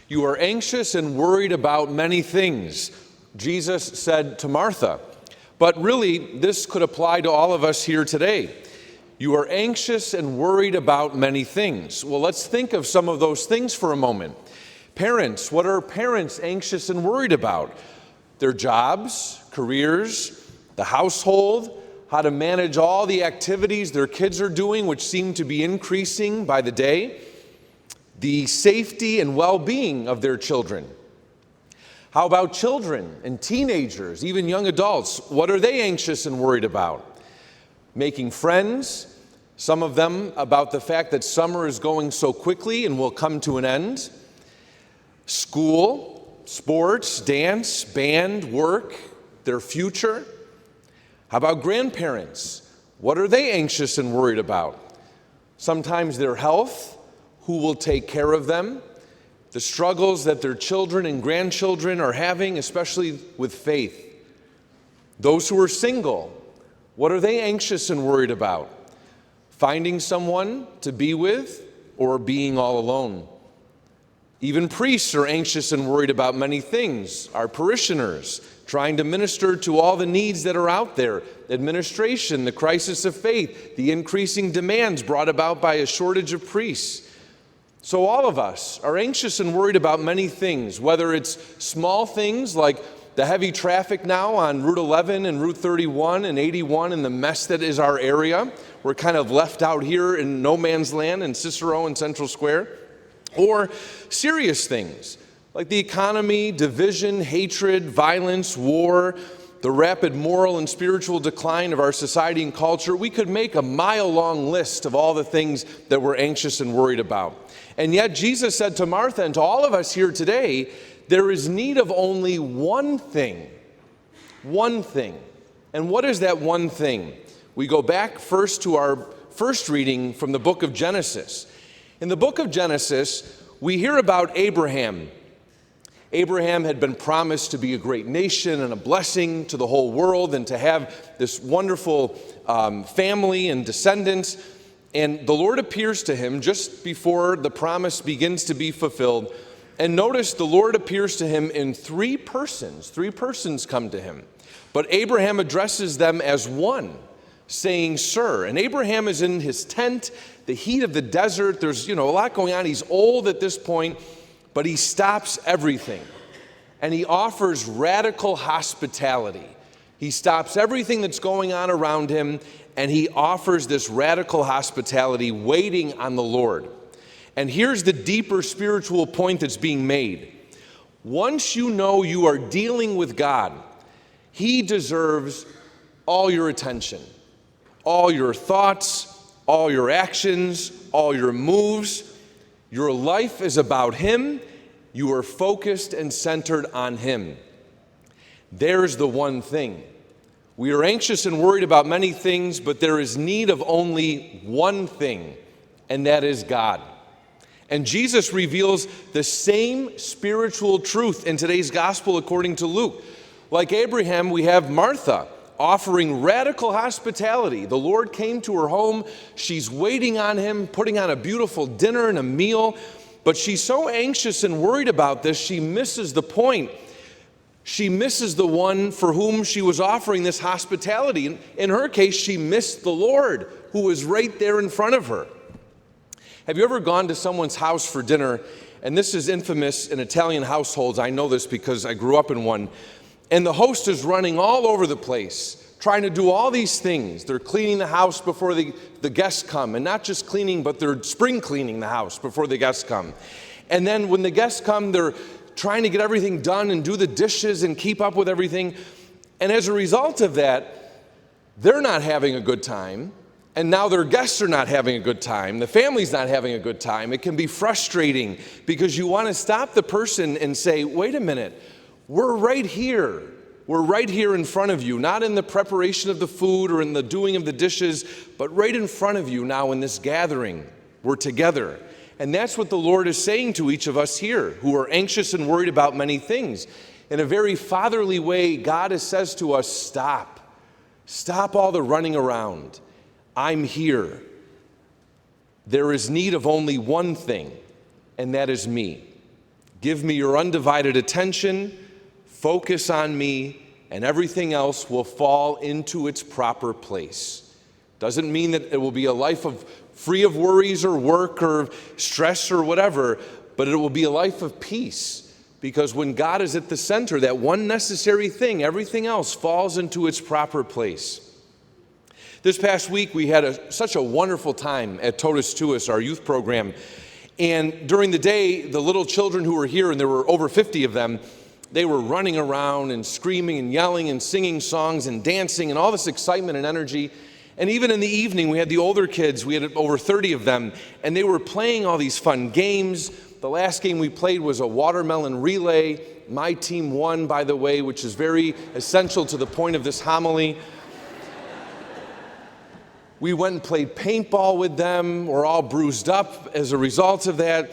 You are anxious and worried about many things, Jesus said to Martha. But really, this could apply to all of us here today. You are anxious and worried about many things. Well, let's think of some of those things for a moment. Parents, what are parents anxious and worried about? Their jobs, careers, the household, how to manage all the activities their kids are doing, which seem to be increasing by the day, the safety and well-being of their children. How about children and teenagers, even young adults? What are they anxious and worried about? Making friends, some of them about the fact that summer is going so quickly and will come to an end. School, sports, dance, band, work, their future. How about grandparents? What are they anxious and worried about? Sometimes their health, who will take care of them, the struggles that their children and grandchildren are having, especially with faith. Those who are single, what are they anxious and worried about? Finding someone to be with or being all alone? Even priests are anxious and worried about many things. Our parishioners, trying to minister to all the needs that are out there. Administration, the crisis of faith, the increasing demands brought about by a shortage of priests. So all of us are anxious and worried about many things, whether it's small things like the heavy traffic now on Route 11 and Route 31 and 81 and the mess that is our area. We're kind of left out here in no man's land in Cicero and Central Square. Or serious things like the economy, division, hatred, violence, war, the rapid moral and spiritual decline of our society and culture. We could make a mile-long list of all the things that we're anxious and worried about. And yet Jesus said to Martha and to all of us here today, there is need of only one thing. One thing. And what is that one thing? We go back first to our first reading from the book of Genesis. In the book of Genesis, we hear about Abraham. Abraham had been promised to be a great nation and a blessing to the whole world and to have this wonderful family and descendants. And the Lord appears to him just before the promise begins to be fulfilled. And notice the Lord appears to him in three persons. Three persons come to him. But Abraham addresses them as one, saying, "Sir." And Abraham is in his tent, the heat of the desert. There's, a lot going on. He's old at this point, but he stops everything. And he offers radical hospitality. He stops everything that's going on around him, and he offers this radical hospitality, waiting on the Lord. And here's the deeper spiritual point that's being made. Once you know you are dealing with God, He deserves all your attention, all your thoughts, all your actions, all your moves. Your life is about Him. You are focused and centered on Him. There's the one thing. We are anxious and worried about many things, but there is need of only one thing, and that is God. And Jesus reveals the same spiritual truth in today's gospel according to Luke. Like Abraham, we have Martha offering radical hospitality. The Lord came to her home. She's waiting on Him, putting on a beautiful dinner and a meal. But she's so anxious and worried about this, she misses the point. She misses the one for whom she was offering this hospitality. In her case, she missed the Lord, who was right there in front of her. Have you ever gone to someone's house for dinner? And this is infamous in Italian households. I know this because I grew up in one. And the host is running all over the place, trying to do all these things. They're cleaning the house before the guests come. And not just cleaning, but they're spring cleaning the house before the guests come. And then when the guests come, they're trying to get everything done and do the dishes and keep up with everything. And as a result of that, they're not having a good time. And now their guests are not having a good time. The family's not having a good time. It can be frustrating because you want to stop the person and say, wait a minute, we're right here. We're right here in front of you, not in the preparation of the food or in the doing of the dishes, but right in front of you now in this gathering. We're together. And that's what the Lord is saying to each of us here who are anxious and worried about many things. In a very fatherly way, God says to us, stop. Stop all the running around. I'm here. There is need of only one thing, and that is me. Give me your undivided attention, focus on me, and everything else will fall into its proper place. Doesn't mean that it will be a life free of worries or work or stress or whatever, but it will be a life of peace. Because when God is at the center, that one necessary thing, everything else falls into its proper place. This past week, we had such a wonderful time at Totus Tuus, our youth program. And during the day, the little children who were here, and there were over 50 of them, they were running around and screaming and yelling and singing songs and dancing and all this excitement and energy. And even in the evening, we had the older kids, we had over 30 of them, and they were playing all these fun games. The last game we played was a watermelon relay. My team won, by the way, which is very essential to the point of this homily. We went and played paintball with them. We're all bruised up as a result of that.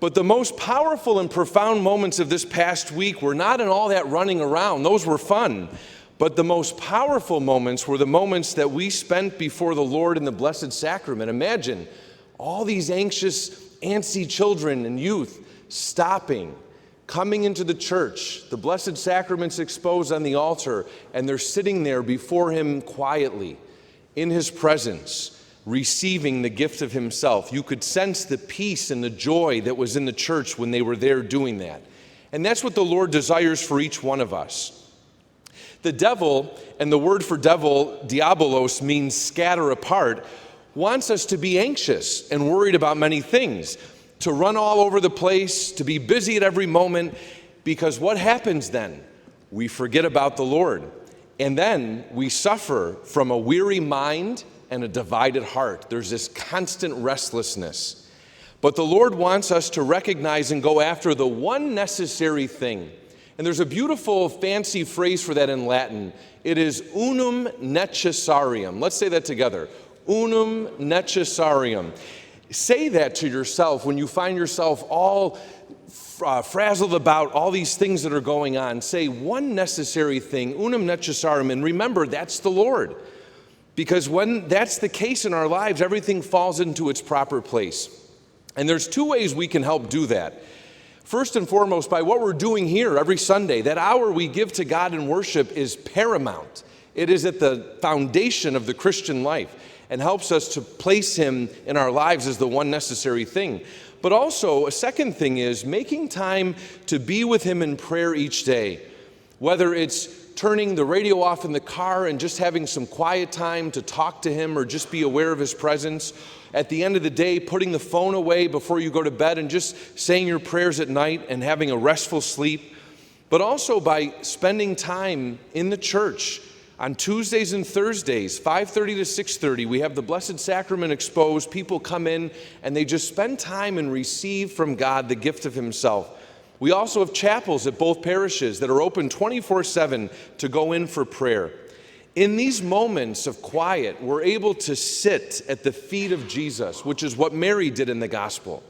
But the most powerful and profound moments of this past week were not in all that running around. Those were fun. But the most powerful moments were the moments that we spent before the Lord in the Blessed Sacrament. Imagine all these anxious, antsy children and youth stopping, coming into the church, the Blessed Sacrament's exposed on the altar, and they're sitting there before Him quietly, in His presence, receiving the gift of Himself. You could sense the peace and the joy that was in the church when they were there doing that. And that's what the Lord desires for each one of us. The devil, and the word for devil, diabolos, means scatter apart, wants us to be anxious and worried about many things, to run all over the place, to be busy at every moment, because what happens then? We forget about the Lord, and then we suffer from a weary mind and a divided heart. There's this constant restlessness. But the Lord wants us to recognize and go after the one necessary thing. And there's a beautiful, fancy phrase for that in Latin. It is unum necessarium. Let's say that together. Unum necessarium. Say that to yourself when you find yourself all frazzled about all these things that are going on. Say one necessary thing, unum necessarium, and remember that's the Lord. Because when that's the case in our lives, everything falls into its proper place. And there's two ways we can help do that. First and foremost, by what we're doing here every Sunday. That hour we give to God in worship is paramount. It is at the foundation of the Christian life and helps us to place Him in our lives as the one necessary thing. But also, a second thing is making time to be with Him in prayer each day. Whether it's turning the radio off in the car and just having some quiet time to talk to Him or just be aware of His presence. At the end of the day, putting the phone away before you go to bed and just saying your prayers at night and having a restful sleep. But also by spending time in the church. On Tuesdays and Thursdays, 5:30 to 6:30, we have the Blessed Sacrament exposed. People come in and they just spend time and receive from God the gift of Himself. We also have chapels at both parishes that are open 24/7 to go in for prayer. In these moments of quiet, we're able to sit at the feet of Jesus, which is what Mary did in the gospel.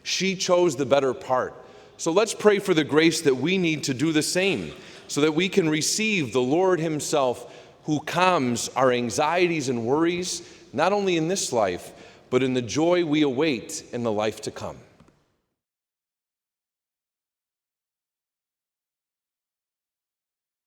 She chose the better part. So let's pray for the grace that we need to do the same, so that we can receive the Lord Himself, who calms our anxieties and worries, not only in this life, but in the joy we await in the life to come.